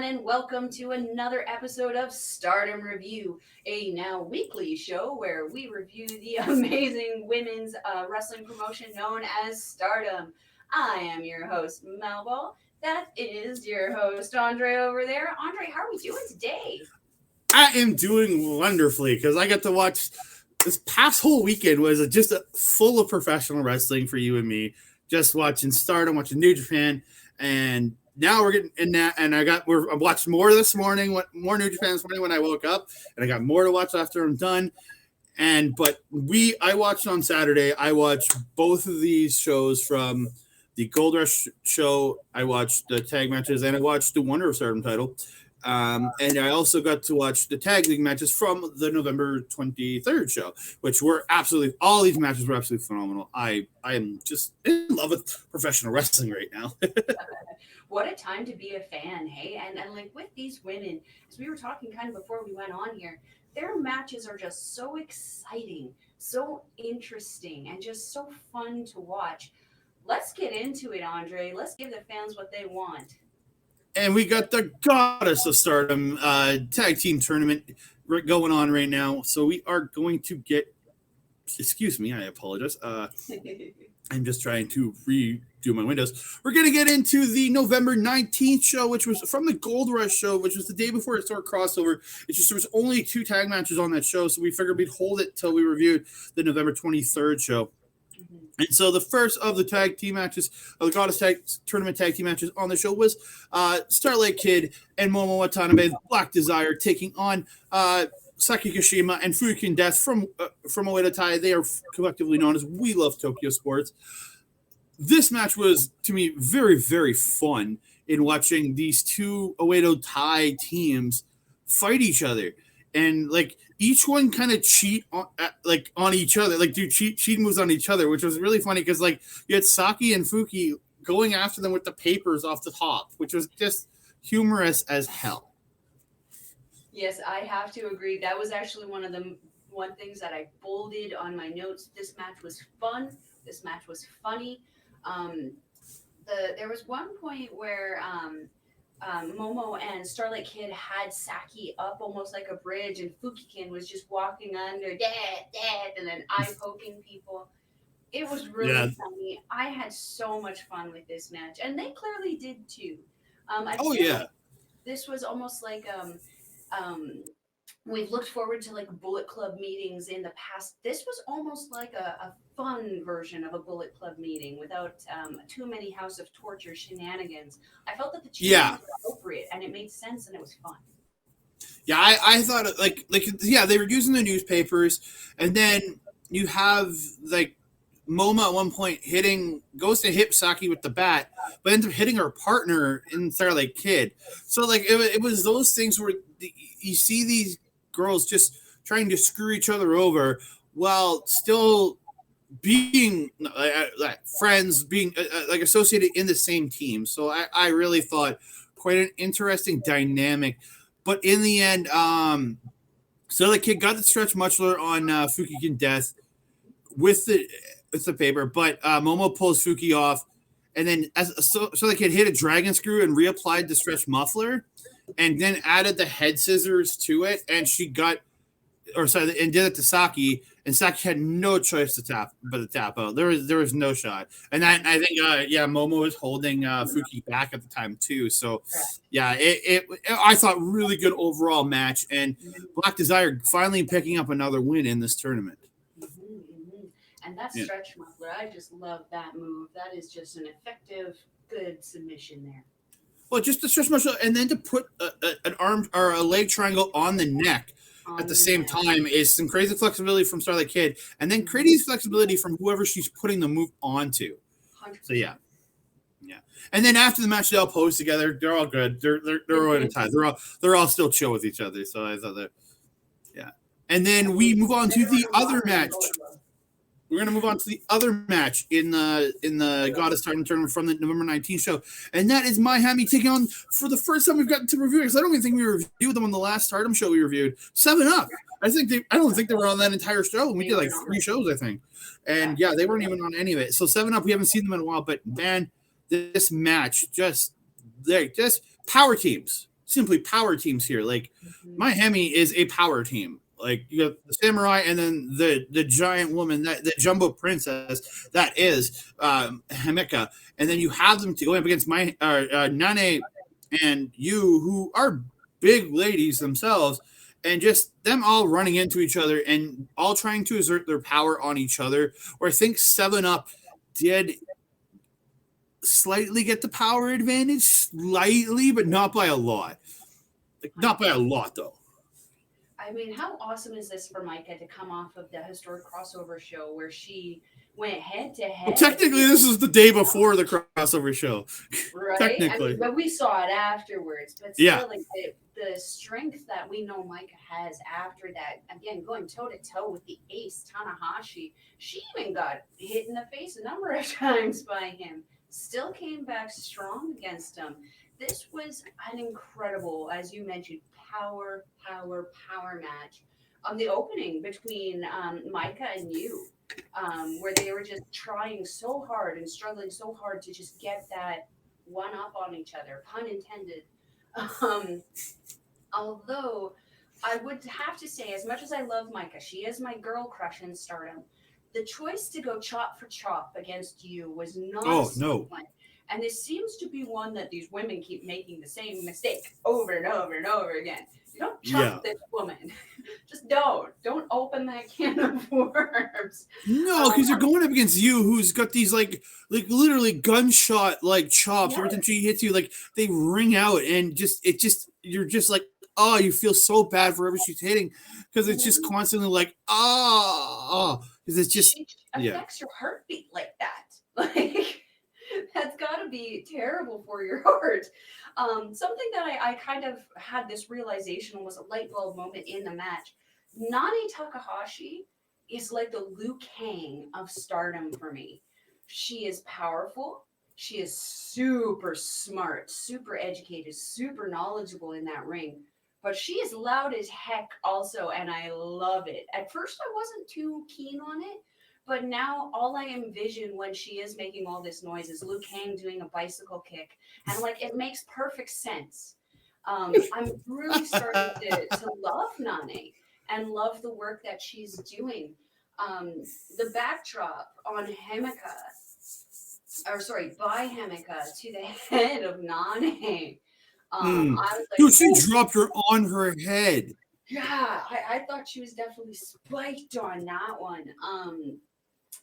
and welcome to another episode of Stardom Review, a now weekly show where we review the amazing women's wrestling promotion known as Stardom. I am your host, Melball. That is your host, Andre, over there. Andre, how are we doing today? I am doing wonderfully because I got to watch this past whole weekend was just full of professional wrestling for you and me. Just watching Stardom, watching New Japan, and now we're getting in that. And I watched more this morning, more New Japan this morning when I woke up, and I got more to watch after I'm done. I watched on Saturday. I watched both of these shows from the Gold Rush show. I watched the tag matches, and I watched the Wonder of Stardom title. And I also got to watch the tag league matches from the November 23rd show, which were all these matches were absolutely phenomenal. I am just in love with professional wrestling right now. What a time to be a fan, hey? And like with these women, as we were talking kind of before we went on here, their matches are just so exciting, so interesting, and just so fun to watch. Let's get into it, Andre. Let's give the fans what they want. And we got the Goddess of Stardom tag team tournament going on right now. So we are going to get, excuse me, I apologize. I'm just trying to redo my windows. We're going to get into the November 19th show, which was from the Gold Rush show, which was the day before it started crossover. It's just there was only 2 tag matches on that show, so we figured we'd hold it till we reviewed the November 23rd show. And so the first of the tag team matches, of the Goddess Tournament tag team matches on the show was Starlight Kid and Momo Watanabe, Black Desire, taking on Saki Kashima and Fukigen Death from Oedo Tai. They are collectively known as We Love Tokyo Sports. This match was, to me, very, very fun in watching these two Oedo Tai teams fight each other. And, each one kind of cheat on each other, do cheat moves on each other, which was really funny because, you had Saki and Fuki going after them with the papers off the top, which was just humorous as hell. Yes, I have to agree. That was actually one things that I bolded on my notes. This match was fun. This match was funny. There was one point where Momo and Starlight Kid had Saki up almost like a bridge, and Fukigen was just walking under, dad, and then eye poking people. It was really funny. I had so much fun with this match, and they clearly did too. This was almost like we've looked forward to Bullet Club meetings in the past. This was almost like a fun version of a Bullet Club meeting without too many House of Torture shenanigans. I felt that the changes were appropriate and it made sense and it was fun. Yeah, I thought they were using the newspapers, and then you have Momo at one point goes to hit Saki with the bat, but ends up hitting her partner in Starlight Kid. So it was those things where you see these girls just trying to screw each other over while still being friends, being associated in the same team. So I really thought quite an interesting dynamic. But in the end, Starlight Kid got the stretch muscular on Fukigen Death with the paper, but Momo pulls Fuki off, and then Starlight Kid hit a dragon screw and reapplied the stretch muffler, and then added the head scissors to it, and and did it to Saki, and Saki had no choice to tap out. There was no shot, and I think Momo was holding Fuki back at the time too. So I thought really good overall match, and Black Desire finally picking up another win in this tournament. And that stretch muffler, I just love that move. That is just an effective, good submission there. Well, just the stretch muffler, and then to put an arm or a leg triangle on the neck at the same time is some crazy flexibility from Starlight Kid, and then crazy flexibility from whoever she's putting the move onto. 100%. So yeah. And then after the match, they all pose together. They're all good. They're all in time. They're all still chill with each other. So I thought that, And then we move on to the other match. We're going to move on to the other match in the Goddess Stardom Tournament from the November 19th show, and that is Miami taking on, for the first time we've gotten to review, because I don't even think we reviewed them on the last Stardom show we reviewed, 7-Up. I don't think they were on that entire show. We did 3 shows, I think, and they weren't even on any of it. So 7-Up, we haven't seen them in a while, but man, this match they're just power teams. simply power teams here. Like Mhm. My Hemi is a power team. Like you have the samurai and then the giant woman, that the jumbo princess that is Himeka, and then you have them to go up against Nanae and you, who are big ladies themselves, and just them all running into each other and all trying to exert their power on each other. Or I think 7-Up did slightly get the power advantage, slightly, but not by a lot. Like, not by a lot, though. I mean, how awesome is this for Maika to come off of the historic crossover show where she went head to Well, head? technically, this is the day before the crossover show. Right? Technically. I mean, but we saw it afterwards. But still, Yeah. like the strength that we know Maika has after that, again, going toe to toe with the ace Tanahashi, she even got hit in the face a number of times by him. Still came back strong against him. This was an incredible, as you mentioned, power match. The opening between Maika and you, where they were just trying so hard and struggling so hard to just get that one up on each other, pun intended. Um, Although I would have to say, as much as I love Maika, she is my girl crush in Stardom. The choice to go chop for chop against you was not a smart one. And this seems to be one that these women keep making the same mistake over and over and over again. You don't chop this woman. Just don't. Don't open that can of worms. No, because you're going up against you, who's got these like literally gunshot like chops. Every time she hits you, like they ring out, and you're just like, oh, you feel so bad for whoever she's hitting, because it's just constantly like, because it's just she affects your heartbeat like that. Like that's got to be terrible for your heart. Something that I kind of had this realization was a light bulb moment in the match. Nanae Takahashi is like the Liu Kang of Stardom for me. She is powerful. She is super smart, super educated, super knowledgeable in that ring. But she is loud as heck also, and I love it. At first, I wasn't too keen on it, but now all I envision when she is making all this noise is Liu Kang doing a bicycle kick, and like it makes perfect sense. I'm really starting to love Nanae and love the work that she's doing. The backdrop on Himeka, by Himeka to the head of Nanae. I was like, dude, she dropped her on her head. Yeah, I thought she was definitely spiked on that one.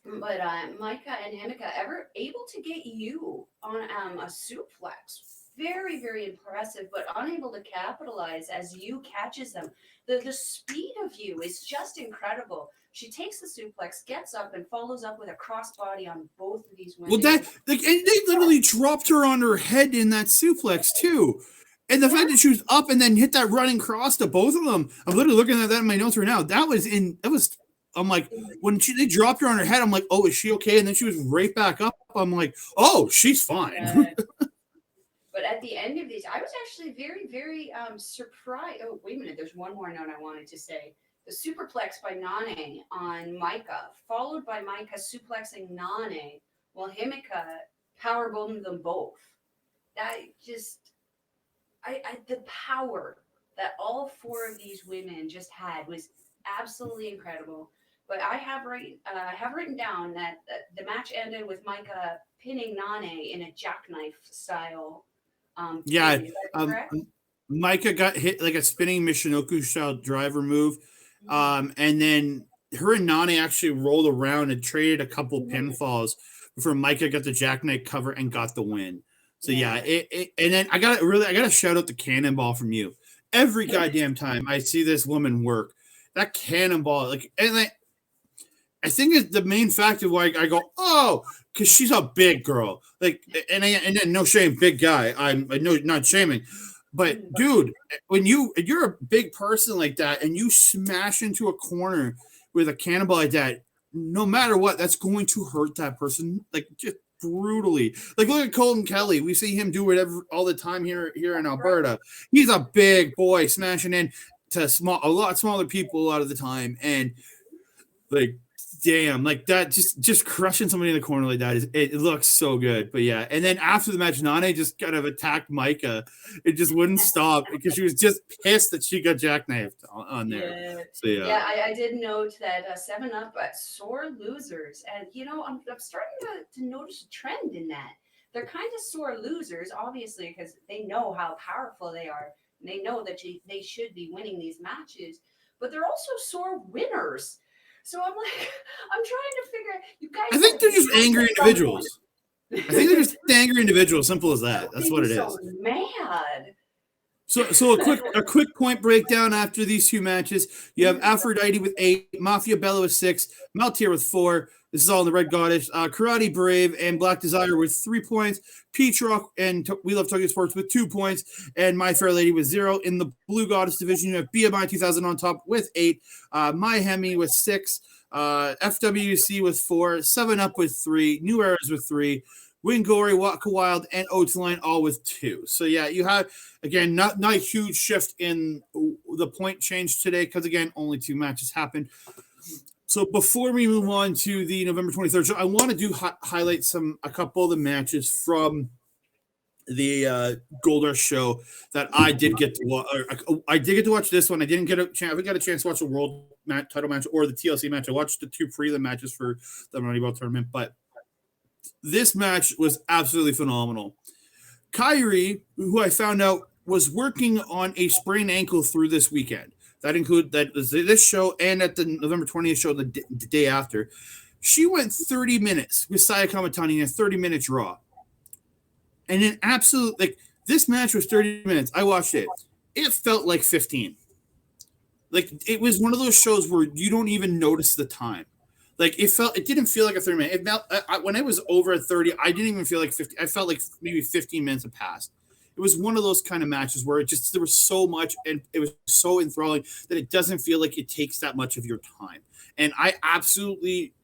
But Maika and Himeka ever able to get you on a suplex. Very, very impressive, but unable to capitalize as you catches them. The speed of you is just incredible. She takes the suplex, gets up, and follows up with a crossbody on both of these women. Well, and they literally dropped her on her head in that suplex too. And the fact that she was up and then hit that running cross to both of them. I'm literally looking at that in my notes right now. I'm like, when they dropped her on her head, I'm like, oh, is she okay? And then she was right back up. I'm like, oh, she's fine. But at the end of these, I was actually very, very surprised. Oh, wait a minute. There's one more note I wanted to say. The superplex by Nanae on Maika, followed by Maika suplexing Nanae, while Himeka powerbombed them both. That just, the power that all four of these women just had was absolutely incredible. But I have written down that the match ended with Maika pinning Nanae in a jackknife style. Maika got hit like a spinning Michinoku style driver move. And then her and Nanae actually rolled around and traded a couple pinfalls before Maika got the jackknife cover and got the win. So and then I gotta shout out the cannonball from you. Every goddamn time I see this woman work, that cannonball, I think it's the main factor why I go, oh, because she's a big girl. And then no shame, big guy. I'm not shaming. But dude, when you're a big person like that and you smash into a corner with a cannonball like that, no matter what, that's going to hurt that person just brutally. Look at Colton Kelly. We see him do it all the time here in Alberta. He's a big boy smashing in to a lot smaller people a lot of the time, and damn, like that, just crushing somebody in the corner like that it looks so good. But yeah, and then after the match, Nanae just kind of attacked Maika. It just wouldn't stop because she was just pissed that she got jackknifed on there. Yeah. So yeah, Yeah, I did note that 7-Up sore losers, and I'm starting to notice a trend in that. They're kind of sore losers, obviously, because they know how powerful they are. And they know that they should be winning these matches, but they're also sore winners. So I'm like, I'm trying to figure. You guys, I think they're just angry individuals. I think they're just angry individuals. Simple as that. That's what it is. So mad. So a quick point breakdown after these two matches. You have Aphrodite with 8, Mafia Bella with 6, Maltier with 4. This is all in the Red Goddess. Karate Brave and Black Desire with 3 points. Peach Rock and We Love Tokyo Sports with 2 points. And My Fair Lady with 0. In the Blue Goddess division, you have BMI 2000 on top with 8. My Hemi with 6. FWC with 4. 7-Up with 3. New Eras with 3. Wingori, Waka Wild, and Oatline all with 2. So yeah, you have again not a huge shift in the point change today because again only 2 matches happened. So before we move on to the November 23rd show, I want to highlight a couple of the matches from the Gold Rush show that I did get to watch. I did get to watch this one. I didn't get a chance. I haven't got a chance to watch the world title match or the TLC match. I watched the 2 prelim matches for the Moneyball tournament, but this match was absolutely phenomenal. Kairi, who I found out was working on a sprained ankle through this weekend. That included this show and at the November 20th show the day after. She went 30 minutes with Saya Kamatani in a 30-minute draw. And an absolute, like, this match was 30 minutes. I watched it. It felt like 15. Like, it was one of those shows where you don't even notice the time. Like, it didn't feel like a 30-minute. When it was over 30, I didn't even feel like 50. I felt like maybe 15 minutes had passed. It was one of those kind of matches where there was so much and it was so enthralling that it doesn't feel like it takes that much of your time. And I absolutely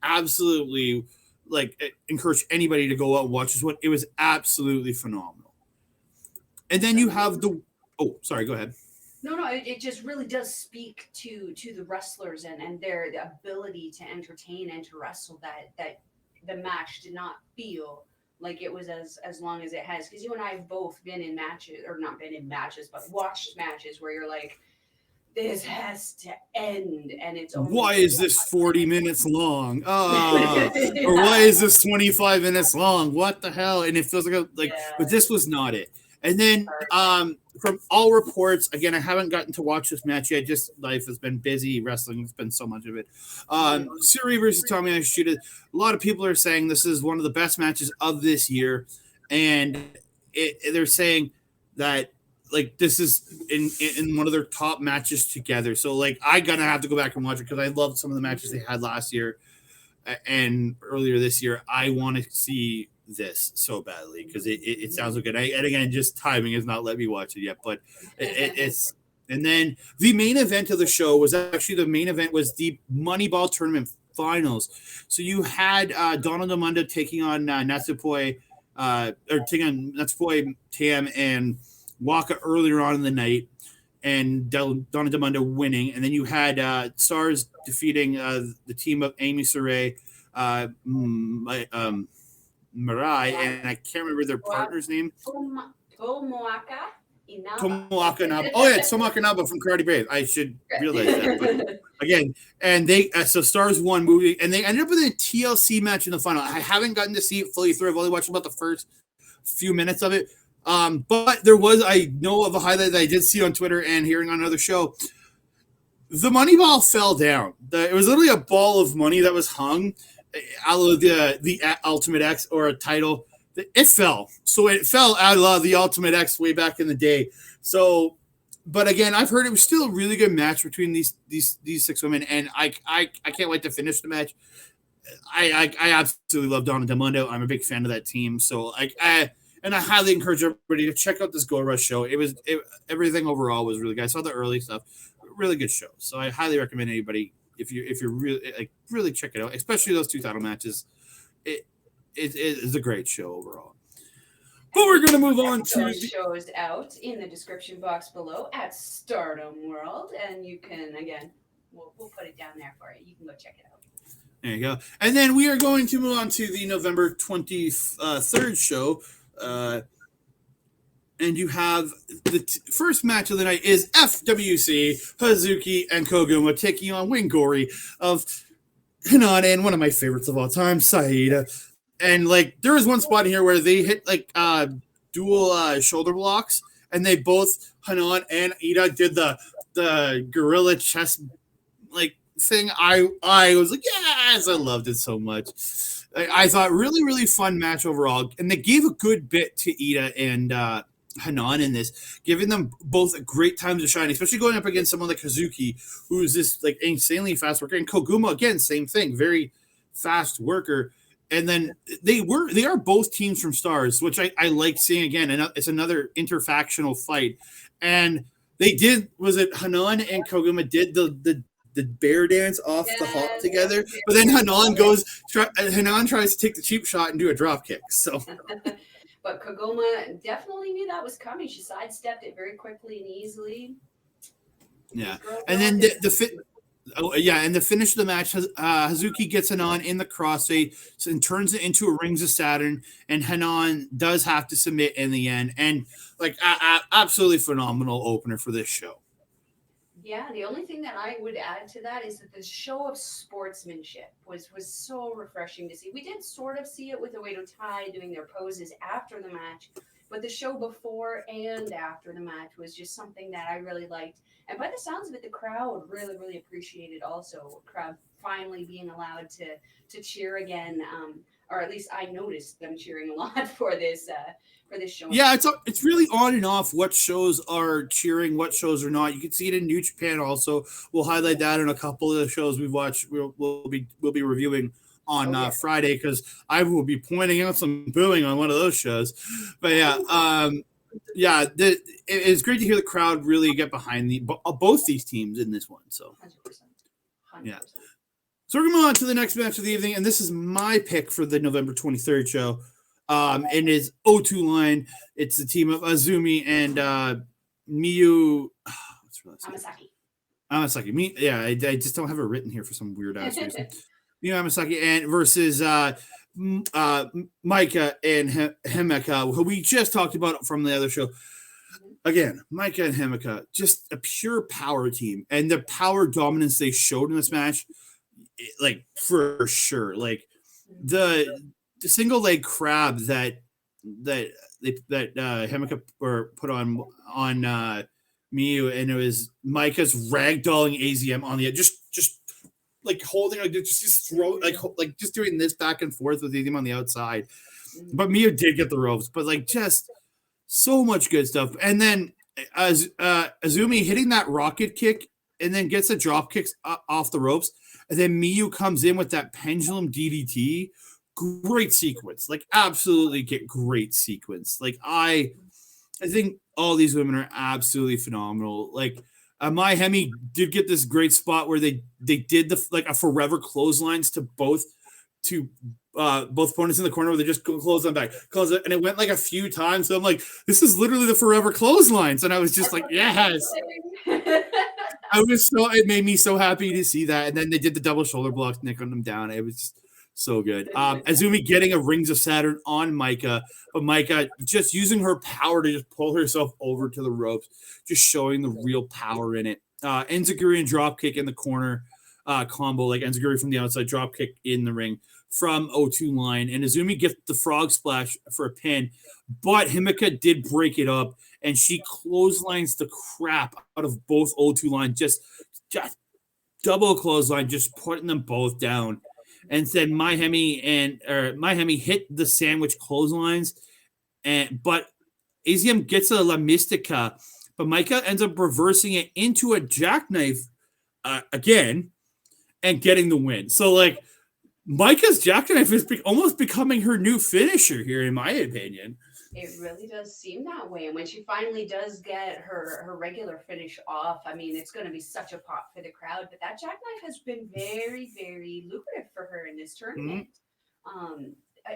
like encourage anybody to go out and watch this one. It was absolutely phenomenal. And then you have sorry, go ahead. No, it just really does speak to the wrestlers and their ability to entertain and to wrestle that the match did not feel like it was as long as it has. Because you and I have both been in matches, or not been in matches, but watched matches where you're like, this has to end, and it's only why is this 40 minutes long? Or why is this 25 minutes long? What the hell? And it feels but this was not it. And then from all reports, again, I haven't gotten to watch this match yet. Just life has been busy. Wrestling has been so much of it. Syuri versus Utami Hayashishita. A lot of people are saying this is one of the best matches of this year. And they're saying that, like, this is in one of their top matches together. So, like, I'm going to have to go back and watch it because I loved some of the matches they had last year and earlier this year. I want to see this so badly because it sounds so good. And again, just timing has not let me watch it yet, but it's. And then the main event of the show was the Moneyball tournament finals. So you had Donald Amanda taking on Natsupoi, Tam and Waka earlier on in the night, and Donald Amanda winning. And then you had Stars defeating the team of Amy Saray, Mirai, and I can't remember their partner's name. Tomoka Inaba. Tomoka Inaba. Oh yeah, Tomoka Inaba from Karate Brave. I should realize that. But again, and they so Stars won movie, and they ended up with a TLC match in the final. I haven't gotten to see it fully through. I've only watched about the first few minutes of it. But I know of a highlight that I did see on Twitter and hearing on another show. The money ball fell down. It was literally a ball of money that was hung out of the Ultimate X or a title. It fell. So it fell out of the Ultimate X way back in the day. So, but again, I've heard it was still a really good match between these 6 women, and I can't wait to finish the match. I absolutely love Donna Demondo. I'm a big fan of that team. So I highly encourage everybody to check out this Gold Rush show. Everything overall was really good. I saw the early stuff, really good show. So I highly recommend anybody if you're really check it out, especially those 2 title matches. It is a great show overall. But we're going to move on to the shows out in the description box below at Stardom World, and you can we'll put it down there for you. You can go check it out. There you go. And then we are going to move on to the November 23rd show. And you have the first match of the night is FWC, Hazuki, and Koguma taking on Wingori of Hanan and one of my favorites of all time, Saida. And like there was one spot here where they hit like dual shoulder blocks, and they both Hanan and Iida did the gorilla chest like thing. I was like, yes, I loved it so much. I thought really fun match overall, and they gave a good bit to Iida and Hanan in this, giving them both great times to shine, especially going up against someone like Hazuki, who's this like insanely fast worker, and Koguma again, same thing, very fast worker. And then they are both teams from Stars, which I like seeing again, and it's another interfactional fight. And they did, was it Hanan and Koguma did the bear dance off the hop together, but then Hanan tries to take the cheap shot and do a drop kick. So. But Koguma definitely knew that was coming. She sidestepped it very quickly and easily. Yeah, and then and the finish of the match, Hazuki gets Hanan in the crossfade and turns it into a Rings of Saturn, and Hanan does have to submit in the end. And like absolutely phenomenal opener for this show. Yeah, the only thing that I would add to that is that the show of sportsmanship was so refreshing to see. We did sort of see it with Oedo Tai doing their poses after the match, but the show before and after the match was just something that I really liked. And by the sounds of it, the crowd really appreciated also. Crowd finally being allowed to cheer again, or at least I noticed them cheering a lot for this show. Yeah, it's really on and off what shows are cheering, what shows are not. You can see it in New Japan also. We'll highlight that in a couple of the shows we've watched. We'll be reviewing on Friday, because I will be pointing out some booing on one of those shows. But yeah, it's great to hear the crowd really get behind both these teams in this one. So 100%. Yeah. So we're going to move on to the next match of the evening, and this is my pick for the November 23rd show. And is O2 line. It's the team of Azumi and Miyu. Amasaki. Yeah, I just don't have it written here for some weird ass reason. Miyu Amasaki and versus Maika and Himeka, who we just talked about from the other show. Again, Maika and Himeka, just a pure power team, and the power dominance they showed in this match, like for sure, like the single leg crab that Himeka put on Miyu, and it was Maika's ragdolling AZM on the edge, just like holding, like just throw, like just doing this back and forth with AZM on the outside. But Miyu did get the ropes, but like just so much good stuff. And then Azumi hitting that rocket kick, and then gets a drop kicks off the ropes, and then Miyu comes in with that pendulum DDT. Great sequence, like absolutely get great sequence. Like I think all these women are absolutely phenomenal. Like Mai Hemi did get this great spot where they did a forever clotheslines to both opponents in the corner, where they just close them back, and it went like a few times. So I'm like, this is literally the forever clotheslines, and I was just like, yes. It made me so happy to see that. And then they did the double shoulder blocks, nicking them down. It was just so good. Azumi getting a Rings of Saturn on Maika, but Maika just using her power to just pull herself over to the ropes, just showing the real power in it. Enziguri and dropkick in the corner combo, like Enziguri from the outside, dropkick in the ring from O2 line, and Azumi gets the frog splash for a pin, but Himeka did break it up, and she clotheslines the crap out of both O2 line, just double clothesline, just putting them both down. And then Mai Hemi hit the sandwich clotheslines, but AZM gets a La Mystica, but Maika ends up reversing it into a jackknife again and getting the win. So like Maika's jackknife is almost becoming her new finisher here, in my opinion. It really does seem that way. And when she finally does get her regular finish off, I mean, it's going to be such a pop for the crowd. But that jackknife has been very, very lucrative for her in this tournament. Mm-hmm.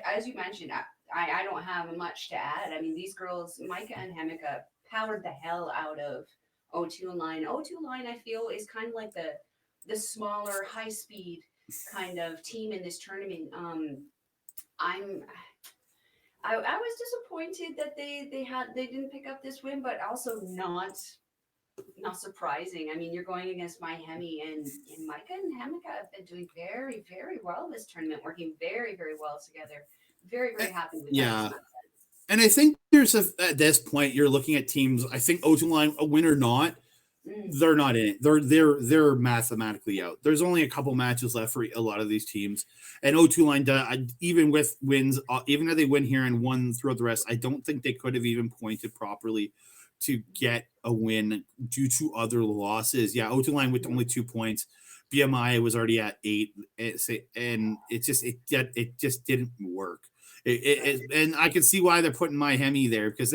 As you mentioned, I don't have much to add. I mean, these girls, Maika and Himeka, powered the hell out of O2 line. O2 line, I feel, is kind of like the smaller, high-speed kind of team in this tournament. I was disappointed that they didn't pick up this win, but also not surprising. I mean, you're going against Miami and Maika and Himeka have been doing very, very well this tournament, working very, very well together. Very, very happy with Yeah. that. And I think at this point you're looking at teams. I think O2 line, a win or not, they're not in it. They're mathematically out. There's only a couple matches left for a lot of these teams, and O2 line, even with wins, even if they win here and won throughout the rest, I don't think they could have even pointed properly to get a win due to other losses. Yeah, O2 line with only 2 points. BMI was already at 8, and it just didn't work. And I can see why they're putting Miami there, because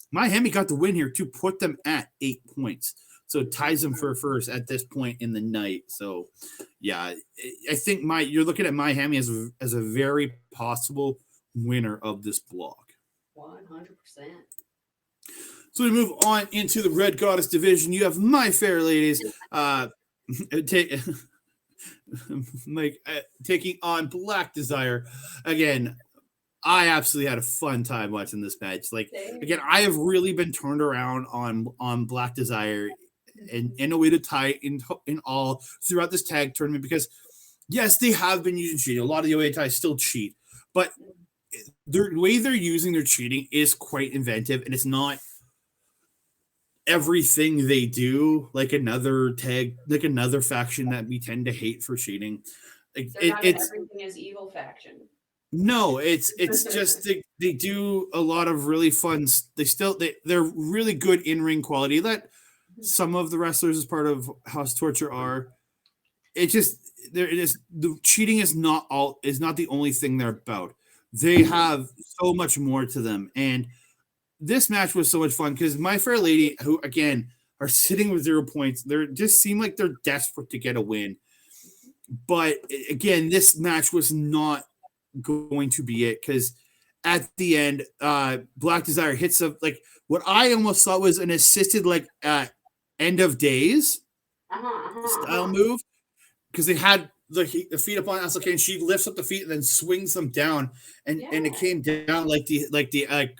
Miami got the win here to put them at 8 points. So it ties them for first at this point in the night. So, yeah, I think you're looking at Miami as a very possible winner of this block. 100%. So we move on into the Red Goddess division. You have My Fair Ladies taking on Black Desire. Again, I absolutely had a fun time watching this match. Again, I have really been turned around on Black Desire and in a way to tie in all throughout this tag tournament, because yes, they have been using cheating. A lot of the Oetai still cheat, but the way they're using their cheating is quite inventive, and it's not everything they do like another faction that we tend to hate for cheating. It's everything is evil faction. No, it's just they do a lot of really fun. They're really good in-ring quality that some of the wrestlers as part of House Torture are. It is the cheating is not the only thing they're about. They have so much more to them, and this match was so much fun because My Fair Lady, who again are sitting with 0 points, they just seem like they're desperate to get a win. But again, this match was not going to be it, because at the end, Black Desire hits what I almost thought was an assisted end of days style move, because they had the feet up on Asuka and she lifts up the feet and then swings them down, and it came down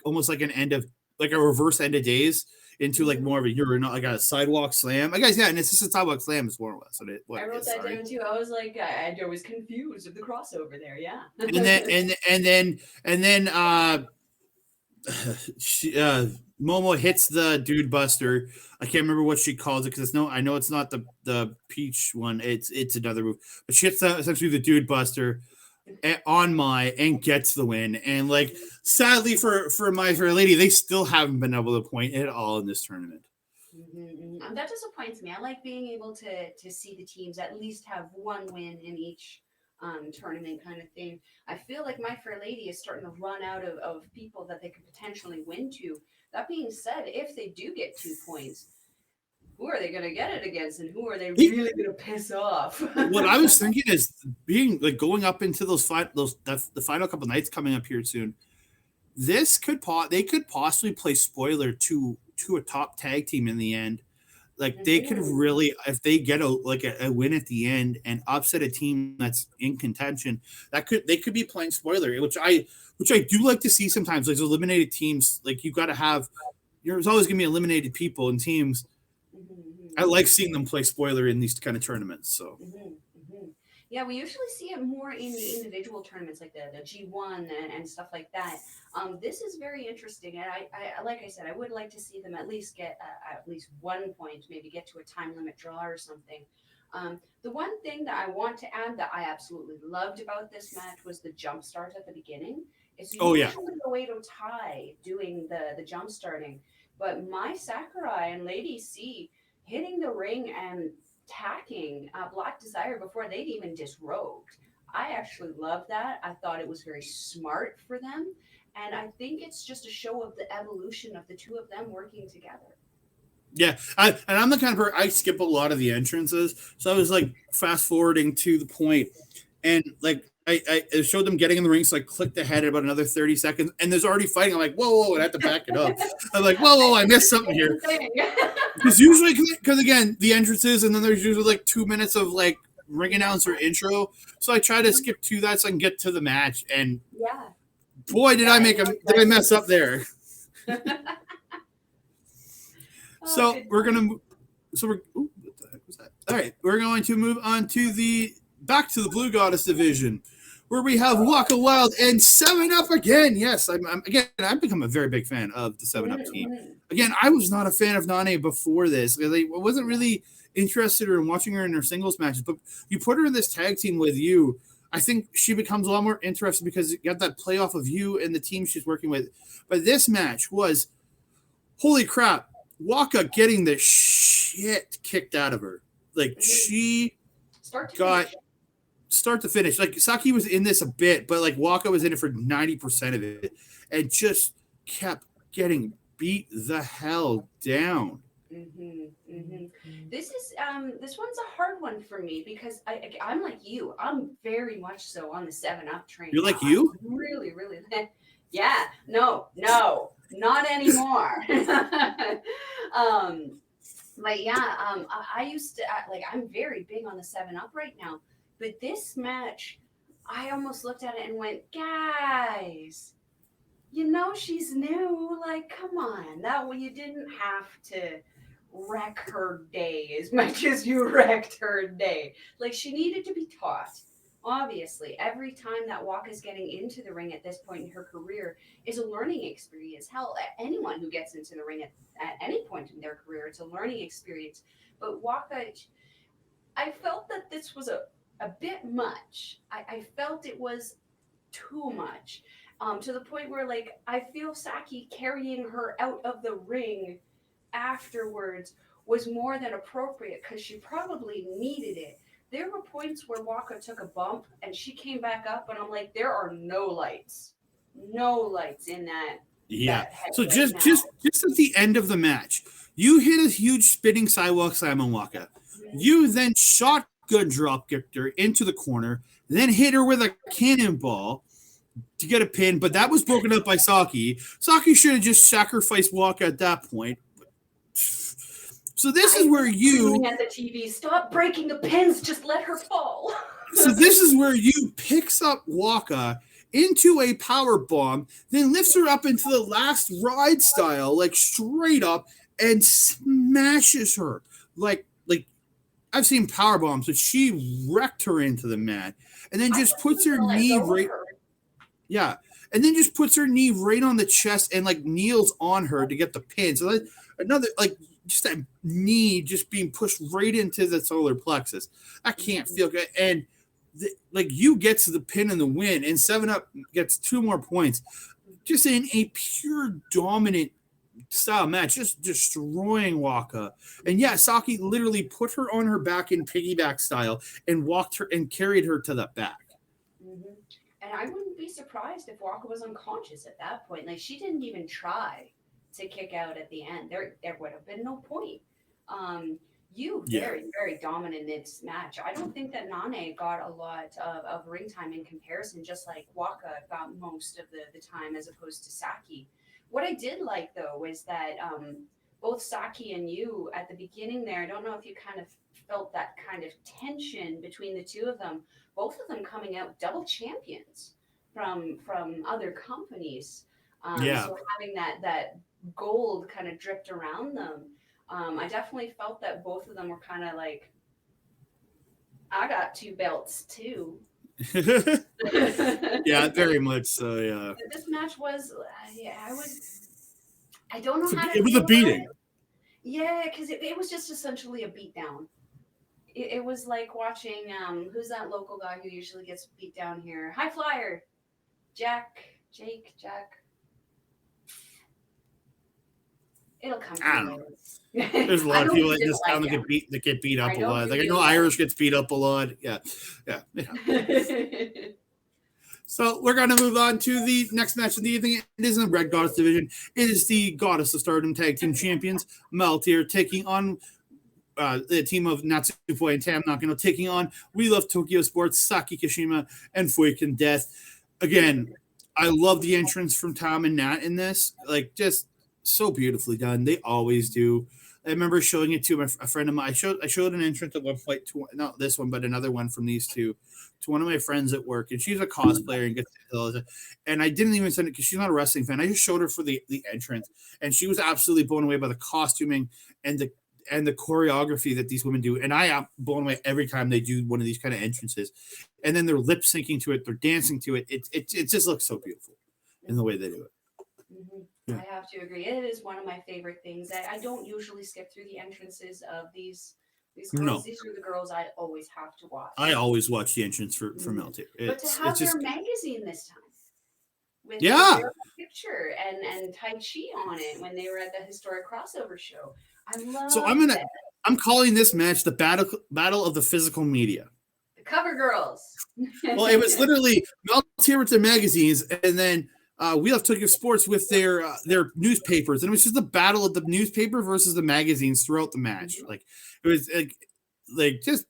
almost like an end of a reverse end of days into more of a sidewalk slam. I guess, and it's just a sidewalk slam is more or less what I wrote that down too. I was like, I was confused of the crossover there. Yeah. and then Momo hits the Dude Buster. I can't remember what she calls it, because I know it's not the peach one. It's another move, but she hits essentially the Dude Buster on and gets the win. And sadly for My Fair Lady, they still haven't been able to point at all in this tournament. That disappoints me. I like being able to see the teams at least have one win in each tournament kind of thing. I feel like My Fair Lady is starting to run out of people that they could potentially win to. That being said, if they do get 2 points, who are they going to get it against, and who are they really going to piss off? What I was thinking is going up into the final couple nights coming up here soon. They could possibly play spoiler to a top tag team in the end. They could really, if they get a win at the end and upset a team that's in contention, they could be playing spoiler, which I do like to see sometimes. Those eliminated teams, you got to have. There's always going to be eliminated people and teams. I like seeing them play spoiler in these kind of tournaments. So. Yeah, we usually see it more in the individual tournaments, like the G1 and stuff like that. This is very interesting, and I like I said, I would like to see them at least get at least 1 point, maybe get to a time limit draw or something. The one thing that I want to add that I absolutely loved about this match was the jump start at the beginning. It's usually the way to tie doing the jump starting, but my Sakurai and Lady C hitting the ring and tacking Black Desire before they'd even disrobed. I actually love that. I thought it was very smart for them. And I think it's just a show of the evolution of the two of them working together. Yeah, I'm the kind of person, I skip a lot of the entrances. So I was fast forwarding to the point, and I showed them getting in the ring, so I clicked ahead at about another 30 seconds, and there's already fighting. I'm like, whoa, and I have to back it up. I'm like, whoa, I missed something here. Because usually, again, the entrances, and then there's usually 2 minutes of ring announcer intro, so I try to skip to that so I can get to the match. And Yeah. boy, did I mess up there. So we're gonna. So we're. Ooh, what the heck was that? All right, we're going to move on to back to the Blue Goddess division, where we have Waka Wild and 7-Up again. Yes, I've become a very big fan of the 7-Up team. Again, I was not a fan of Nanae before this because I wasn't really interested in watching her in her singles matches. But you put her in this tag team with you, I think she becomes a lot more interesting because you got that playoff of you and the team she's working with. But this match was, holy crap, Waka getting the shit kicked out of her. Like, she got start to finish. Like, Saki was in this a bit, but like Waka was in it for 90% of it and just kept getting beat the hell down. This one's a hard one for me because I'm like you. I'm very much so on the 7-Up train. You're like you? Really, really. Yeah. No, not anymore. But yeah, I used to I'm very big on the 7-Up right now. But this match, I almost looked at it and went, guys, she's new. Like, come on. That way you didn't have to wreck her day as much as you wrecked her day. Like, she needed to be taught. Obviously, every time that Waka's getting into the ring at this point in her career is a learning experience. Hell, anyone who gets into the ring at any point in their career, it's a learning experience. But Waka, I felt that this was a bit much. I felt it was too much. To the point where, like, I feel Saki carrying her out of the ring afterwards was more than appropriate because she probably needed it. There were points where Waka took a bump and she came back up, and I'm like, there are no lights in that. Yeah. So just at the end of the match, you hit a huge spinning sidewalk slam on Waka. You then shotgun drop kicked her into the corner, then hit her with a cannonball to get a pin, but that was broken up by Saki. Saki should have just sacrificed Waka at that point. So this is where you at the TV, stop breaking the pins, just let her fall. So this is where you picks up Waka into a power bomb, then lifts her up into the last ride style, like straight up, and smashes her. Like I've seen power bombs, but she wrecked her into the mat, and then just puts her knee right. Yeah, and then just puts her knee right on the chest and like kneels on her to get the pin. So that, another just that knee just being pushed right into the solar plexus. I can't feel good. And you get to the pin and the win, and 7-Up gets 2 more points. Just in a pure dominant style match, just destroying Waka. And yeah, Saki literally put her on her back in piggyback style and walked her and carried her to the back. And I wouldn't be surprised if Waka was unconscious at that point. Like, she didn't even try to kick out at the end. There would have been no point. Very, very dominant in this match. I don't think that Nanae got a lot of ring time in comparison, just like Waka got most of the time as opposed to Saki. What I did like, though, was that both Saki and you at the beginning there, I don't know if you kind of felt that kind of tension between the two of them, both of them coming out double champions from other companies. So having that gold kind of dripped around them, I definitely felt that both of them were kind of like, I got 2 belts too. Yeah, very much so. Yeah. This match was, I don't know how to. It was a beating. Yeah, because it was just essentially a beatdown. It was like watching, who's that local guy who usually gets beat down here? High Flyer, Jack. It'll come. I don't know. There's a lot of people that just sound that get beat up a lot. Like I know Irish gets beat up a lot. Yeah. So we're going to move on to the next match of the evening. It is in the Red Goddess division. It is the Goddess of Stardom Tag Team Champions, Meltier, taking on the team of Natsupoi and Tam Nakano, taking on We Love Tokyo Sports, Saki Kashima, and Fukigen Death. Again, I love the entrance from Tam and Nat in this. Like, just so beautifully done. They always do. I remember showing it to a friend of mine. I showed an entrance at one point to not this one, but another one from these two to one of my friends at work, and she's a cosplayer and gets and I didn't even send it because she's not a wrestling fan. I just showed her for the entrance, and she was absolutely blown away by the costuming and the choreography that these women do. And I am blown away every time they do one of these kind of entrances, and then they're lip syncing to it, they're dancing to it. It just looks so beautiful in the way they do it. Mm-hmm. Yeah. I have to agree. It is one of my favorite things. I don't usually skip through the entrances of these girls. No. These are the girls I always have to watch. I always watch the entrance for Melty. But to have their magazine this time with their picture and Tai Chi on it when they were at the historic crossover show. I love So I'm calling this match the battle of the physical media. The cover girls. Well, it was literally Melty with their magazines, and then We Love Tokyo Sports with their newspapers, and it was just the battle of the newspaper versus the magazines throughout the match. Like it was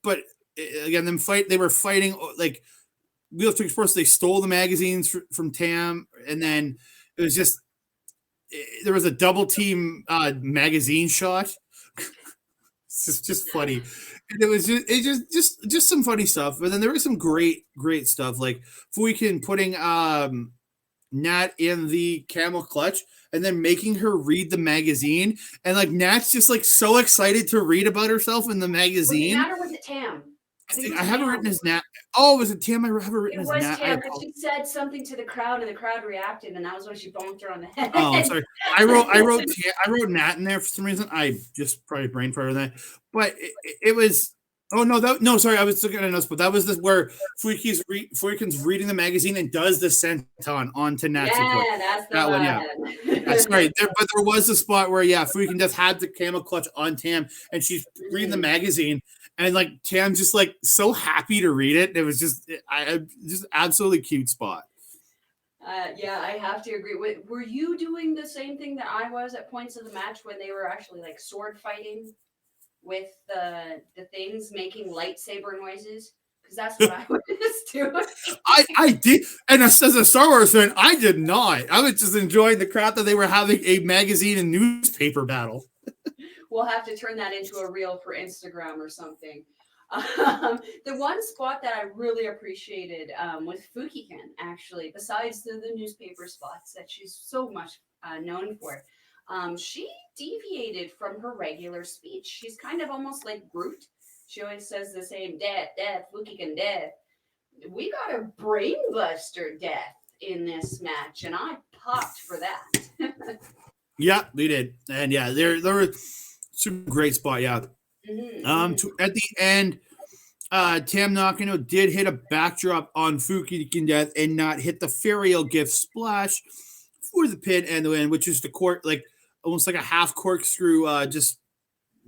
but again, they were fighting like We Love Tokyo Sports. They stole the magazines from Tam, and then it was just there was a double team magazine shot. It's just funny. And it was just some funny stuff, but then there was some great stuff like Fukigen putting Nat in the camel clutch and then making her read the magazine, and like Nat's just like so excited to read about herself in the magazine. Was it Nat or was it Tam? I have it written as Nat. Oh, was it Tam? I have it written as Nat. It was Tam, because she said something to the crowd, and the crowd reacted, and that was when she bumped her on the head. Oh, sorry. I wrote Nat in there for some reason. I just probably brain farted that, but it was. Oh no, sorry, I was looking at notes, but that was where Fukigen's reading the magazine and does the senton onto Natsupoi. Yeah, that's that one. Yeah, sorry, but there was a spot where Fukigen just had the camel clutch on Tam, and she's reading the magazine, and like Tam's just like so happy to read it. It was just absolutely cute spot. Yeah, I have to agree. Were you doing the same thing that I was at points of the match when they were actually like sword fighting with the things making lightsaber noises? Because that's what I was doing. I did, and as a Star Wars fan, I did not. I was just enjoying the crap that they were having a magazine and newspaper battle. We'll have to turn that into a reel for Instagram or something. The one spot that I really appreciated was Fukigen, actually, besides the newspaper spots that she's so much known for. She deviated from her regular speech. She's kind of almost like Groot. She always says the same, death, Fukigen, death. We got a brainbuster death in this match, and I popped for that. Yeah, we did. And yeah, there were some great spot, yeah. Mm-hmm. At the end, Tam Nakano did hit a backdrop on Fukigen death and not hit the Ferial Gift splash for the pin and the win, which is the court, like almost like a half corkscrew, just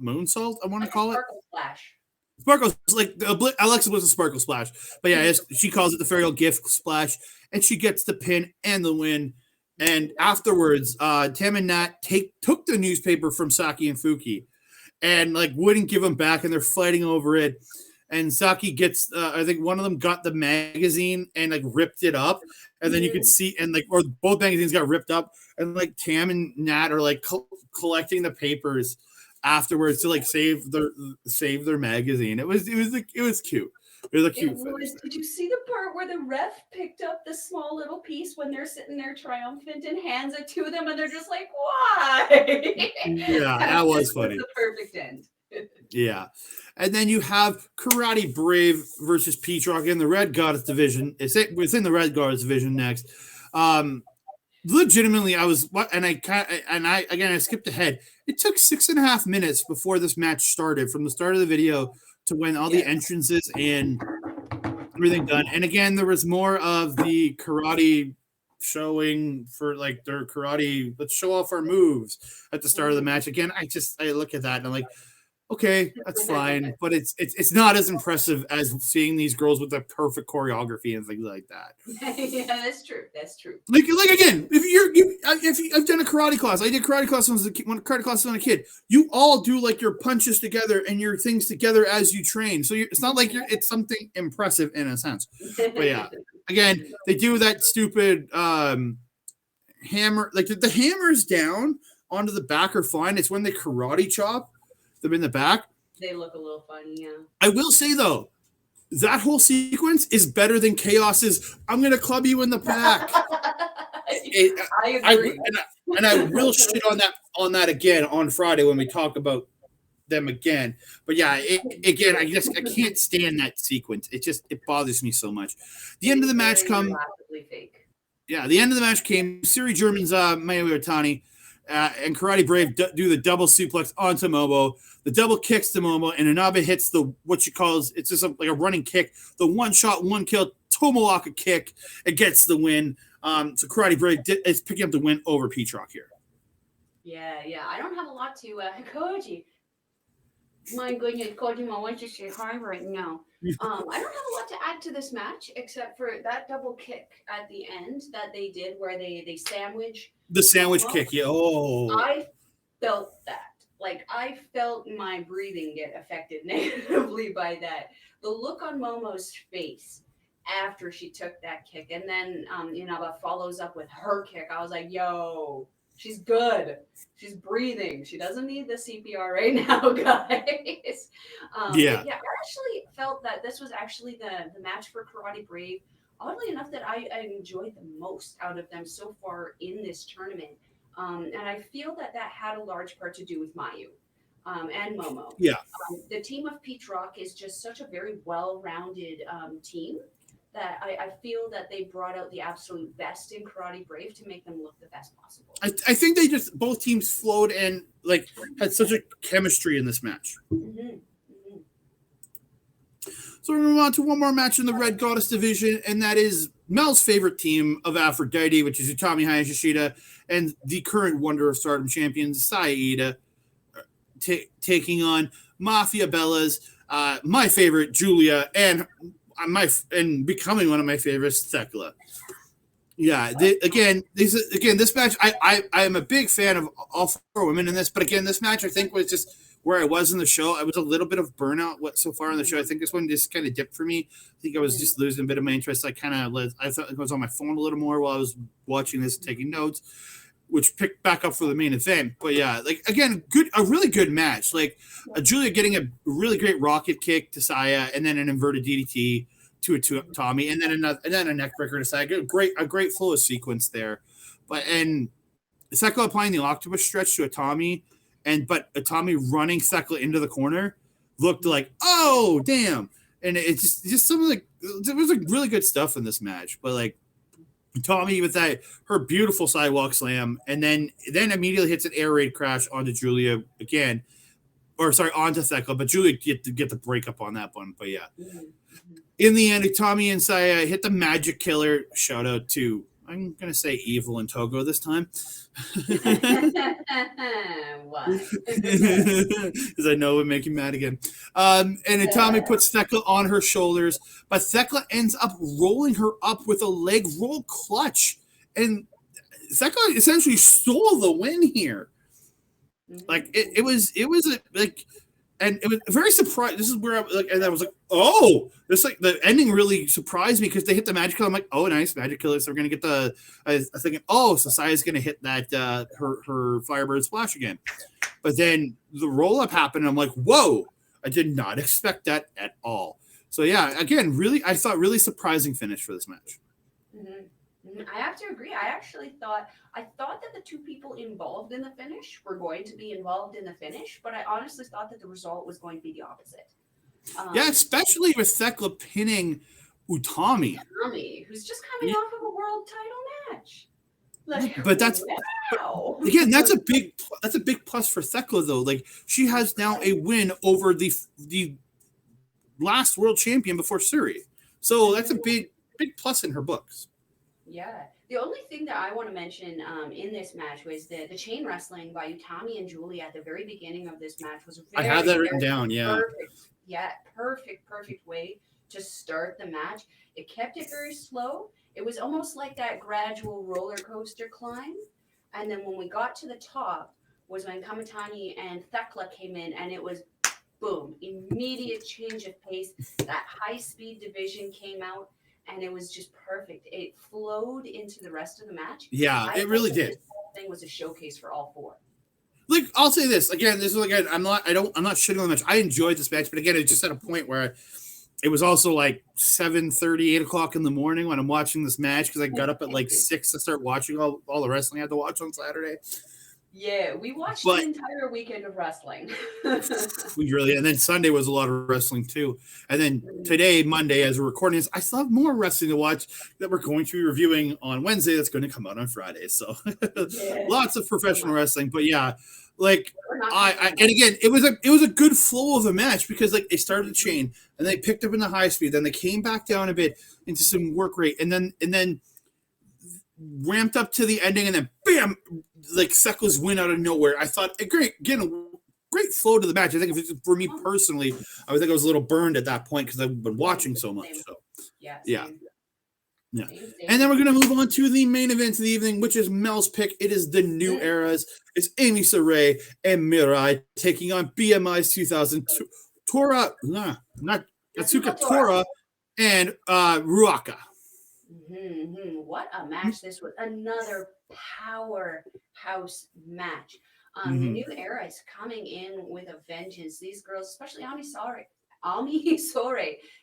moonsault, I want to call it. Splash. Sparkle, like Alexa was a sparkle splash, but yeah, she calls it the Ferial Gift splash, and she gets the pin and the win. And afterwards, Tam and Nat took the newspaper from Saki and Fuki, and like wouldn't give them back, and they're fighting over it. And Saki gets, I think one of them got the magazine and like ripped it up, and then you could see, and like, or both magazines got ripped up, and like Tam and Nat are like collecting the papers afterwards to like save their magazine. It was cute. It was a cute finish. Did you see the part where the ref picked up the small little piece when they're sitting there triumphant and hands it to them, and they're just like, why? Yeah, that was funny. The perfect end. Yeah. And then you have Karate Brave versus Peach Rock in the Red Goddess division. It's within the Red Goddess division next. Legitimately, I skipped ahead. It took 6.5 minutes before this match started, from the start of the video to when all the entrances and everything done. And again, there was more of the karate showing for like their karate. Let's show off our moves at the start of the match. Again, I look at that and I'm like, okay, that's fine, but it's not as impressive as seeing these girls with the perfect choreography and things like that. Yeah, that's true. Like again, if I've done a karate class, I did karate class when karate class was a kid. You all do like your punches together and your things together as you train. So it's not like it's something impressive in a sense. But yeah, again, they do that stupid hammer, like the hammers down onto the back are fine. It's when they karate chop them in the back. They look a little funny, yeah. I will say though, that whole sequence is better than Chaos's "I'm gonna club you in the back." I agree. And I will shit on that again on Friday when we talk about them again. But yeah, I can't stand that sequence. It bothers me so much. The end of the match come. Fake. Yeah, the end of the match came. Syuri Germans, Mayu Otani, and Karate Brave do the double suplex onto Momo. The double kicks to Momo, and Inaba hits the what she calls it's just like a running kick, the one shot, one kill Tomoka kick. It gets the win. So Karate Brave is picking up the win over Peatrock here. Yeah. I don't have a lot to Koji. My goodness, Kojima wants to say hi right now. I don't have a lot to add to this match except for that double kick at the end that they did where they sandwich. The sandwich kick, yeah. Oh. I felt that. Like, I felt my breathing get affected negatively by that. The look on Momo's face after she took that kick, and then Inaba follows up with her kick. I was like, yo, she's good. She's breathing. She doesn't need the CPR right now, guys. Yeah, I actually felt that this was actually the match for Karate Brave. Oddly enough, that I enjoyed the most out of them so far in this tournament. And I feel that had a large part to do with Miyu and Momo. Yeah. The team of Peatrock is just such a very well-rounded team that I feel that they brought out the absolute best in Karate Brave to make them look the best possible. I think they just both teams flowed and like had such a chemistry in this match. Mm-hmm. So we're moving on to one more match in the Red Goddess division, and that is Mel's favorite team of Aphrodite, which is Utami Hayashishita, and the current Wonder of Stardom champions, Iida, taking on Mafia Bellas, my favorite, Giulia, and becoming one of my favorites, Thekla. Yeah, this match, I am a big fan of all four women in this, but again, this match I think was just where I was in the show. I was a little bit of burnout so far in the show. I think this one just kind of dipped for me. I think I was just losing a bit of my interest. I thought I was on my phone a little more while I was watching this, taking notes, which picked back up for the main event. But yeah, like again, a really good match. Like Giulia getting a really great rocket kick to Saya, and then an inverted DDT to Tommy, and then a neck breaker to Saya. A great flow of sequence there. And Thekla applying the octopus stretch to Utami. But Utami running Thekla into the corner looked like, oh damn! And it's just some of there was like really good stuff in this match. But like Utami with her beautiful sidewalk slam, and then immediately hits an air raid crash onto Giulia again, onto Thekla. But Giulia get the breakup on that one. But yeah, in the end, Utami and Saya hit the magic killer. Shout out to, I'm going to say Evil and Togo this time. Why? Because I know it would make you mad again. And Utami puts Thekla on her shoulders, but Thekla ends up rolling her up with a leg roll clutch. And Thekla essentially stole the win here. Like, it was and it was very surprised. This is where I was like, oh, this like the ending really surprised me because they hit the magic killer. I'm like, oh, nice magic killer. So we're gonna get I was thinking, oh, so Saya's gonna hit that her Firebird splash again. But then the roll up happened. And I'm like, whoa, I did not expect that at all. So yeah, again, I thought really surprising finish for this match. Mm-hmm. I have to agree. I thought that the two people involved in the finish were going to be involved in the finish, but I honestly thought that the result was going to be the opposite. Yeah, especially with Thekla pinning Utami, who's just coming off of a world title match. Like, but again, that's a big plus for Thekla though. Like she has now a win over the last world champion before Syuri, so that's a big plus in her books. Yeah. The only thing that I want to mention in this match was the chain wrestling by Utami and Giulia at the very beginning of this match was I have that written down, yeah. Perfect. Yeah, perfect way to start the match. It kept it very slow. It was almost like that gradual roller coaster climb. And then when we got to the top was when Kamitani and Thekla came in, and it was boom, immediate change of pace. That high-speed division came out. And it was just perfect. It flowed into the rest of the match. Yeah, it really did. This whole thing was a showcase for all four. like I'll say this again. This is again. I'm not shitting on the match. I enjoyed this match, but again, it's just at a point where it was also like 7:30, 8 o'clock in the morning when I'm watching this match because I got up at like 6 to start watching all the wrestling I had to watch on Saturday. Yeah, we watched the entire weekend of wrestling. We really, and then Sunday was a lot of wrestling too. And then today, Monday, as we're recording this, I still have more wrestling to watch that we're going to be reviewing on Wednesday. That's going to come out on Friday. So lots of professional wrestling. But yeah, like I and again, it was a good flow of the match because like they started to chain and they picked up in the high speed, then they came back down a bit into some work rate, and then ramped up to the ending, and then bam, like Sekla's win out of nowhere. I thought a great flow to the match. I think if it's for me personally, I would think I was a little burned at that point because I've been watching so much. So yeah. And then we're gonna move on to the main event of the evening, which is Mel's pick. It is the new eras. It's Emi Sakurai and Mirai taking on BMI's 2000 Tora, not Natsuko Tora and Ruaka. What a match this was. Another powerhouse match. The new era is coming in with a vengeance. These girls, especially Ami Sore,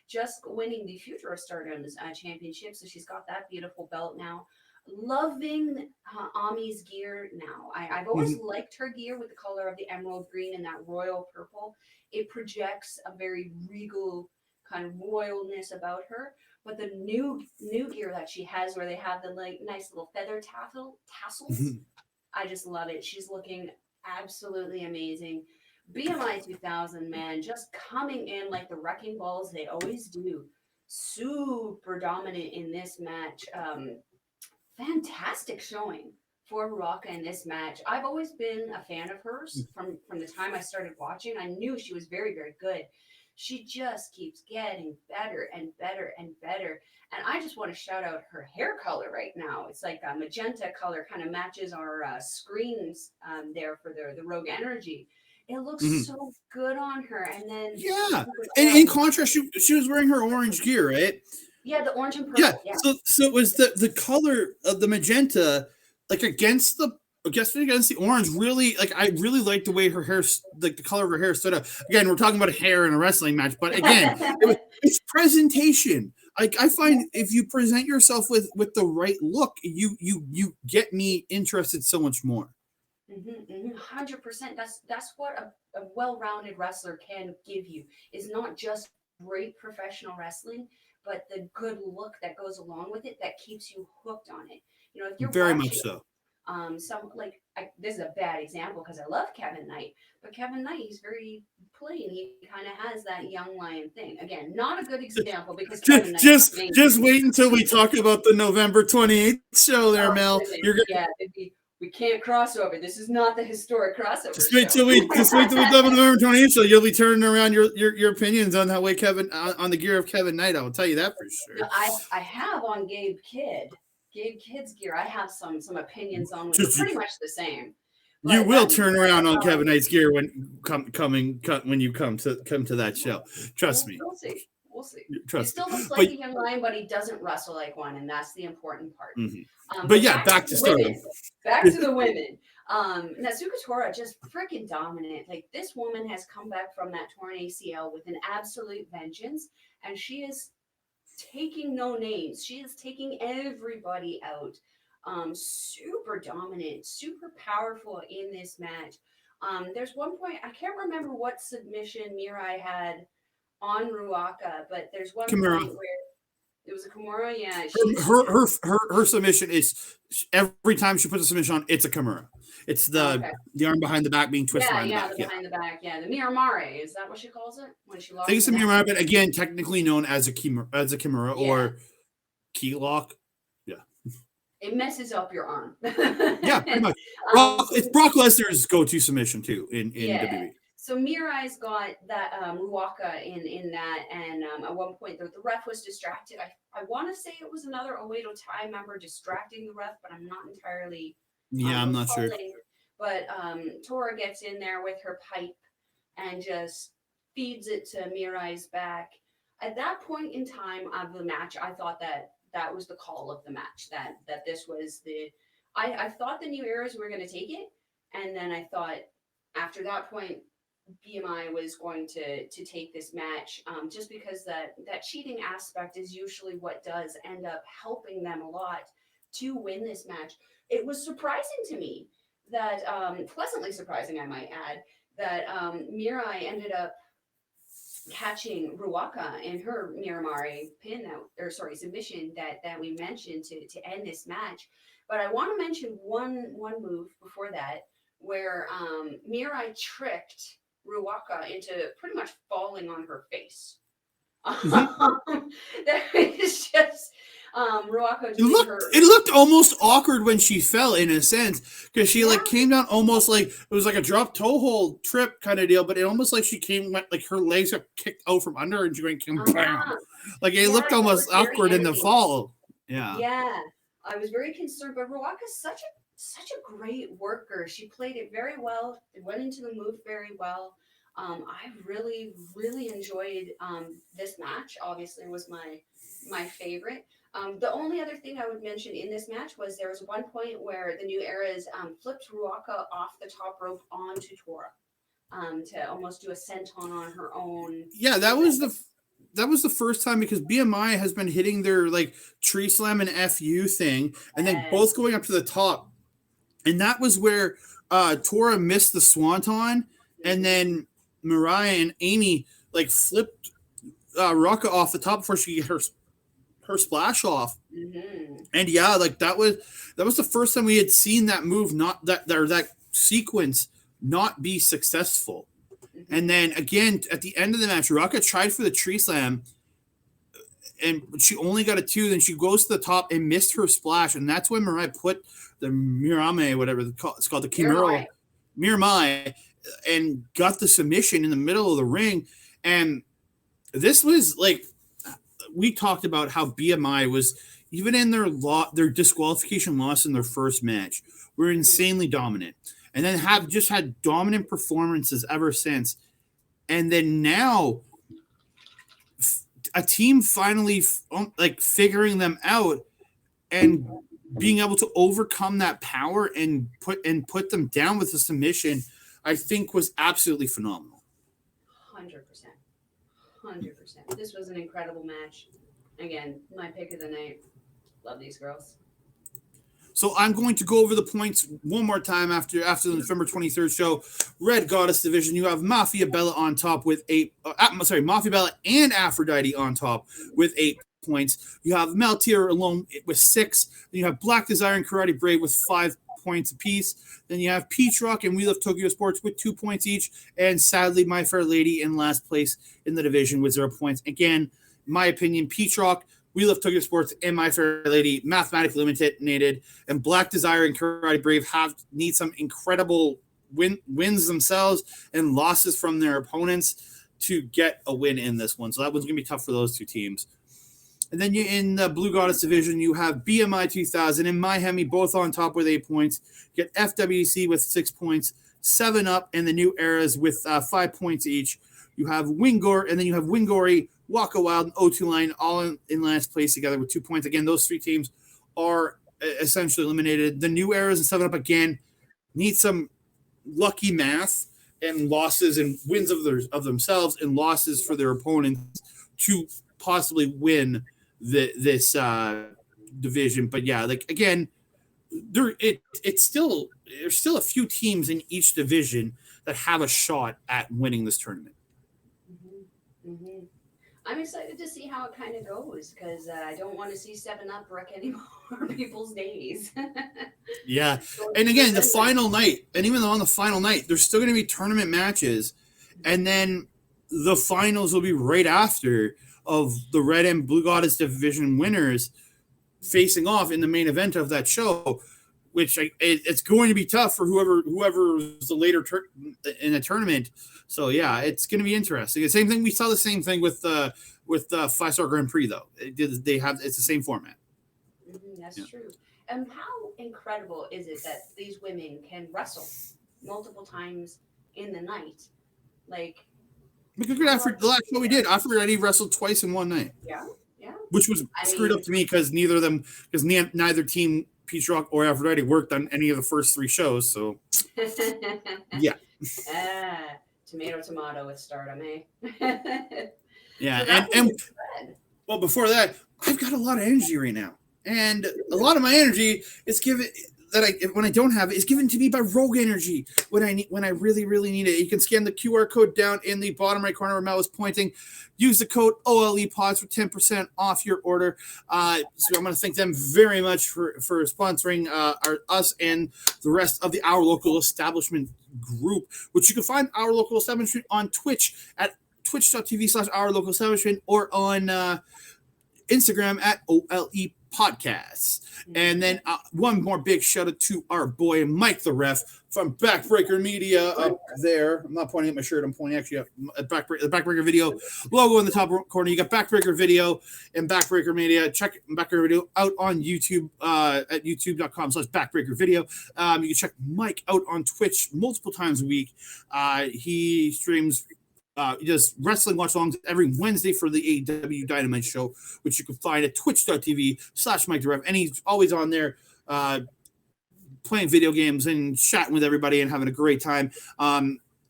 just winning the Future of Stardom championship. So she's got that beautiful belt now. Loving Ami's gear now. I've always liked her gear with the color of the emerald green and that royal purple. It projects a very regal kind of royalness about her. But the new gear that she has, where they have the like nice little feather tassels, I just love it. She's looking absolutely amazing. BMI 2000, man, just coming in like the wrecking balls they always do. Super dominant in this match. Fantastic showing for Ruaka in this match. I've always been a fan of hers from the time I started watching. I knew she was very, very good. She just keeps getting better and better and better. And I just want to shout out her hair color right now. It's like a magenta color, kind of matches our screens there for the Rogue Energy. It looks so good on her. And then and in contrast, she was wearing her orange gear, right? Yeah, the orange and purple. Yeah. So it was the color of the magenta, like against the orange. Really, like I really liked the way her hair, like the color of her hair stood up. Again, we're talking about hair in a wrestling match, but again, it's presentation. Like I find if you present yourself with the right look, you get me interested so much more. 100%. That's what a well-rounded wrestler can give you. Is not just great professional wrestling, but the good look that goes along with it that keeps you hooked on it. You know, if you're very watching, much so. This is a bad example because I love Kevin Knight, but Kevin Knight, he's very plain. He kind of has that young lion thing. Again, not a good example because Kevin Knight just wait until we talk about the November 28th show there, Mel. We can't cross over. This is not the historic crossover. Just wait till we do the November 28th show. You'll be turning around your opinions on how way Kevin on the gear of Kevin Knight. I will tell you that for sure. No, I have on Gabe Kidd's gear. I have some opinions on which are pretty much the same. You will turn around on Kevin Knight's gear when you come to that show. Trust me. We'll see. Trust he still looks like a young lion, but he doesn't wrestle like one, and that's the important part. But yeah, back to Stardom. Back to the women. Natsuko Tora just freaking dominant. Like this woman has come back from that torn ACL with an absolute vengeance, and she is taking no names. She is taking everybody out. Super dominant, super powerful in this match. There's one point, I can't remember what submission Mirai had on Ruaka, but there's one point where it was a Kimura. Yeah, her submission is every time she puts a submission on, it's a Kimura. It's the arm behind the back being twisted behind the back. Behind the back. Yeah, the Miramare, is that what she calls it when she locks? I think it's a Miramare, but again, technically known as a Kimura or key lock. Yeah, it messes up your arm. Yeah, pretty much. It's Brock Lesnar's go-to submission too in WWE. So Mirai's got that Ruaka in that, and at one point the ref was distracted. I want to say it was another Oedo Tai member distracting the ref, but I'm not entirely. I'm not sure. But Tora gets in there with her pipe and just feeds it to Mirai's back. At that point in time of the match, I thought that was the call of the match. That this was the. I thought the New Eras were going to take it, and then I thought after that point, BMI was going to take this match, just because that cheating aspect is usually what does end up helping them a lot to win this match. It was surprising to me that, pleasantly surprising, I might add, that Mirai ended up catching Ruaka in her Miramare pin submission that we mentioned to end this match. But I want to mention one move before that where Mirai tricked Ruaka into pretty much falling on her face. That is just Ruaka doing It looked almost awkward when she fell, in a sense, because she like came down almost like it was like a drop toe hold trip kind of deal, but it almost like she went like her legs got kicked out from under and she went bam. Like it looked almost awkward in the fall. Yeah, I was very concerned, but Ruaka's such a great worker. She played it very well. It went into the move very well. I really enjoyed this match. Obviously, it was my favorite. The only other thing I would mention in this match was there was one point where the New Eras flipped Ruaka off the top rope onto Tora to almost do a senton on her own. Yeah, that was the first time, because BMI has been hitting their like tree slam and FU thing, and then both going up to the top, and that was where Tora missed the swanton, and then Mariah and Amy like flipped Ruaka off the top before she get her splash off. And yeah, like that was the first time we had seen that move, not that sequence not be successful. And then again at the end of the match, Ruaka tried for the tree slam and she only got a 2. Then she goes to the top and missed her splash, and that's when Mariah put the Mirame, whatever it's called, the Kimura Miramai, and got the submission in the middle of the ring. And this was like, we talked about how BMI was, even in their disqualification loss in their first match, were insanely dominant, and then have just had dominant performances ever since. And then now a team finally like figuring them out and being able to overcome that power and put them down with a submission, I think was absolutely phenomenal. 100%. This was an incredible match. Again, my pick of the night. Love these girls. So I'm going to go over the points one more time after the November 23rd show. Red Goddess Division, you have Mafia Bella on top with 8. Mafia Bella and Aphrodite on top with 8 points. You have Meltier alone with 6. Then you have Black Desire and Karate Brave with 5 points apiece. Then you have Peach Rock and We Love Tokyo Sports with 2 points each. And sadly, My Fair Lady in last place in the division with 0 points. Again, my opinion, Peach Rock, We Love Tokyo Sports, and My Fair Lady mathematically eliminated, and Black Desire and Karate Brave need some incredible wins themselves and losses from their opponents to get a win in this one. So that one's going to be tough for those 2 teams. And then in the Blue Goddess Division, you have BMI 2000 and My Hemi both on top with 8 points. You get FWC with 6 points, 7 Up, and the New Eras with 5 points each. You have Wingor, and then you have Wingori, Waka Wild, and O2 Line all in last place together with 2 points. Again, those 3 teams are essentially eliminated. The New Eras and 7 Up again need some lucky math and losses and wins of themselves and losses for their opponents to possibly win this division. But yeah, like again, there's still a few teams in each division that have a shot at winning this tournament. I'm excited to see how it kind of goes because I don't want to see 7 Up wreck any more people's days. Yeah. And again, the final night, and even though on the final night, there's still going to be tournament matches. And then the finals will be right after of the Red and Blue Goddess Division winners facing off in the main event of that show, which it's going to be tough for whoever is the later in the tournament. So yeah, it's going to be interesting. The same thing, we saw the same thing with 5-Star Grand Prix though. It's the same format. That's true. And how incredible is it that these women can wrestle multiple times in the night? Like, because after the last show we did, Aphrodite wrestled twice in one night. Yeah. Which was screwed up to me because neither team, Peach Rock or Aphrodite, worked on any of the first 3 shows. So Yeah. Tomato with Stardom, eh? Yeah, So and well, before that, I've got a lot of energy right now, and a lot of my energy is given that when I don't have it is given to me by Rogue Energy when I really need it. You can scan the QR code down in the bottom right corner where Mel is pointing. Use the code OLEPODS for 10% off your order. So I'm going to thank them very much for sponsoring us and the rest of the Our Local Establishment group, which you can find Our Local Establishment on Twitch at twitch.tv/Our Local Establishment or on Instagram at OLE Podcasts. And then one more big shout out to our boy Mike the Ref from Backbreaker Media up there. I'm not pointing at my shirt, I'm pointing actually at the Backbreaker Video logo in the top corner. You got Backbreaker Video and Backbreaker Media. Check Backbreaker Video out on YouTube at youtube.com/Backbreaker Video. You can check Mike out on Twitch multiple times a week. He streams he does wrestling watch-alongs every Wednesday for the AEW Dynamite show, which you can find at twitch.tv/MikeTheRef. And he's always on there playing video games and chatting with everybody and having a great time.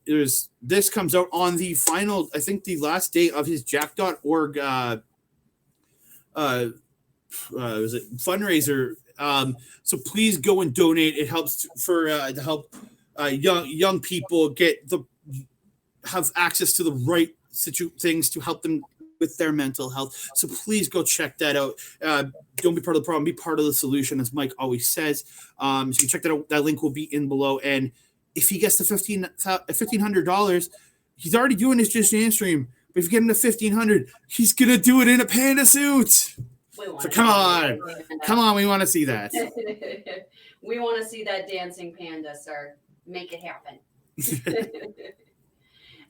This comes out on the final, I think the last day of his Jack.org fundraiser. So please go and donate. It helps to help young people have access to the right things to help them with their mental health. So please go check that out. Don't be part of the problem, be part of the solution, as Mike always says. So you can check that out. That link will be in below. And if he gets the $1,500, he's already doing his Just Dance stream. But if you get him to $1,500, he's gonna do it in a panda suit. So come on, we want to see that. We want to see that dancing panda, sir. Make it happen.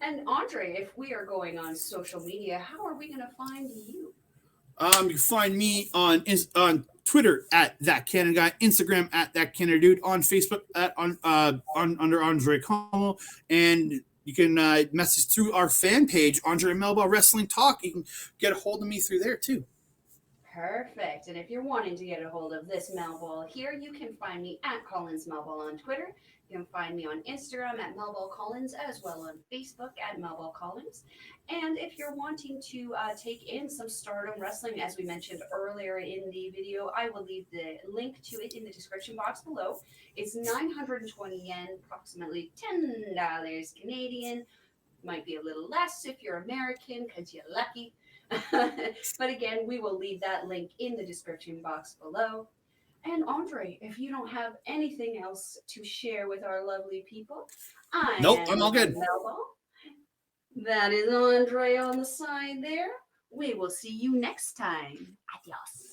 And Andre, if we are going on social media, how are we going to find you? You can find me on Twitter at That Cannon Guy, Instagram at That Cannon Dude, on Facebook under Andre Como, and you can message through our fan page, Andre and Melball Wrestling Talk. You can get a hold of me through there too. Perfect. And if you're wanting to get a hold of this Melball here, you can find me at Collins Melball on Twitter. You can find me on Instagram at Melball Collins, as well on Facebook at Melball Collins. And if you're wanting to take in some Stardom wrestling, as we mentioned earlier in the video, I will leave the link to it in the description box below. It's 920 yen, approximately $10 Canadian. Might be a little less if you're American, because you're lucky. But again, we will leave that link in the description box below. And Andre, if you don't have anything else to share with our lovely people, I'm all good. Melball. That is Andre on the side there. We will see you next time. Adios.